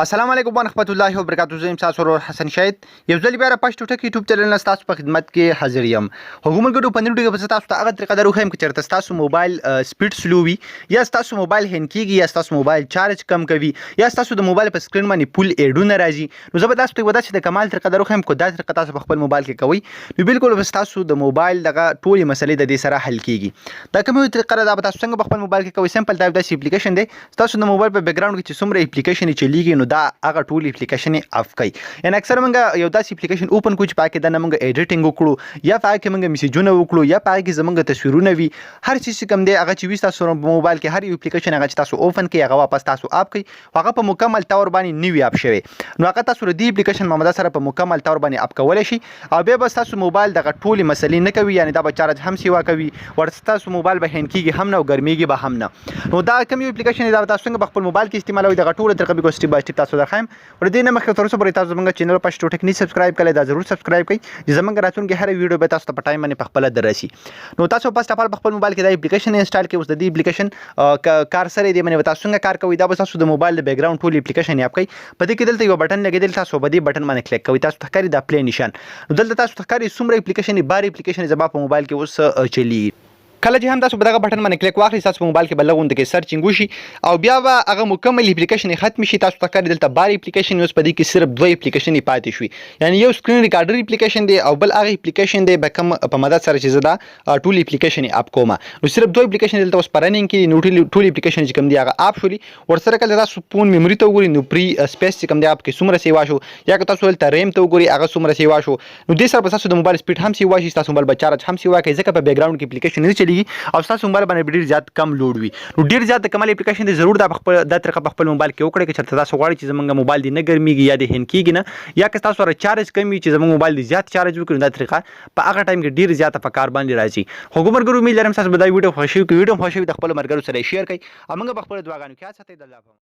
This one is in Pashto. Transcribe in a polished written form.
السلام علیکم ورحمۃ اللہ وبرکاتہ. زه یم تاسو ورور حسن شاهد. یو ځل بیا را پښتو ټکی یوټیوب چینل نه تاسو په خدمت کې حاضر یم. حکومت ګډو په نړۍ کې تاسو ته هغه طریقه درو خیم چې چرته تاسو موبایل سپیډ سلو وي یا تاسو موبایل هین کیږي یا تاسو موبایل چارج کم کوي یا تاسو د موبایل په سکرین باندې پول ایډونه راځي. نو زه به تاسو ته ودا چې د کمال طریقه درو خیم کو دا طریقه تاسو په خپل موبایل کې کوي نو بالکل تاسو د موبایل دغه ټولې مسلې د دې سره حل کیږي. دا کومه طریقه دا تاسو څنګه په خپل موبایل کې کوي سمپل ټایپ د اپلیکیشن دی. تاسو د موبایل په بیک ګراوند کې چې څومره اپلیکیشن چلیږي نو دا هغه ټول اپلیکیشن اف کوي. یعنی اکثر موږ یو داسې اپلیکیشن اوپن کوو چې پاکه د موږ ایډیټینګ وکړو یا پاکه موږ میسجونه وکړو یا پاکه زموږ تصویرونه وي هر څه کوم دی هغه چې وي تاسو په موبایل کې هر یو اپلیکیشن هغه چې تاسو اوپن کوي هغه واپس تاسو اپ کوي هغه په مکمل تور باندې نیوی اپ شوی. نو هغه تاسو د اپلیکیشن معاملې سره په مکمل تور باندې اپ کولای شي او بیا بس تاسو موبایل دغه ټولې مسلې نه کوي. یعنی دا به چارج هم سیوا کوي ورته تاسو موبایل به هین کیږي هم نه او ګرميږي به هم نه. نو دا کوم یو اپلیکیشن دا تاسو څنګه په خپل موبایل کې استعمالوي دغه ټول طریقې به سټیپ بای سټیپ تاسو درخایم. ور دې نه مخکې تر اوسه پورې تاسو زموږ چینل پښتو ټیکنیک سبسکرایب کړئ دا ضرور سبسکرایب کړئ چې زموږ راتلونکي هر ویډیو به تاسو ته په ټایم باندې په خپل درسي. نو تاسو په خپل موبایل کې دا اپلیکیشن انسټال کړئ. اوس د دې اپلیکیشن کار سره دی باندې تاسو څنګه کار کوي دا به تاسو د موبایل د بیک ګراوند ټول اپلیکیشن یې اپ کوي. په دې کې دلته یو بٹن لګیدل تاسو په دې بٹن باندې کلیک کوئ تاسو تخکاری د پلی نشان. نو دلته تاسو تخکاری څومره اپلیکیشن بار اپلیکیشن زما په موبایل کې اوس چلی کله چې هم تاسو په دغه بٹن باندې کلیک واخلئ تاسو په موبایل کې بلغون د کې سرچینګ وشي او بیا به هغه مکمل اپلیکیشن ختم شي. تاسو ته کار دلته بار اپلیکیشن اوس په دې کې صرف دوه اپلیکیشن پاتې شوي. یعنی یو سکرین ریکارډر اپلیکیشن دی او بل هغه اپلیکیشن دی به کوم په مدد سره چې زدا ټول اپلیکیشن اپ کوم. نو صرف دوه اپلیکیشن دلته اوس پرننګ کې نو ټول اپلیکیشن چې کوم دی هغه اپ شولي. ورسره کله تاسو فون میموري ته وګورئ نو پری سپیس چې کوم دی اپ کې څومره سیوا شو یا که تاسو دلته ریم ته وګورئ هغه څومره سیوا شو. نو دې سره تاسو د موبایل سپیډ هم سیوا شي تاسو موبایل به چارج هم سیوا کوي ځکه په بیک ګراوند کې اپلیکیشن نه چلیږي او تاسو موبایل باندې ډیر زیات کم لوډ وي. نو ډیر زیات د کمال اپلیکیشن دی ضرور د طریقه په خپل موبایل کې وکړئ چې تاسو غواړئ چې زمونږ موبایل دی نه ګرميږي یا د هین کیږي نه یا که تاسو سره چارج کمی چې زمونږ موبایل دی زیات چارج وکړي دا طریقه په هغه ټایم کې ډیر زیات په کار باندې راځي. حکومت ګرو می لرم تاسو به دا ویډیو خوښ شي د خپل مرګرو سره شیر کړئ او موږ په خپل دعاګانو کې ساتي د الله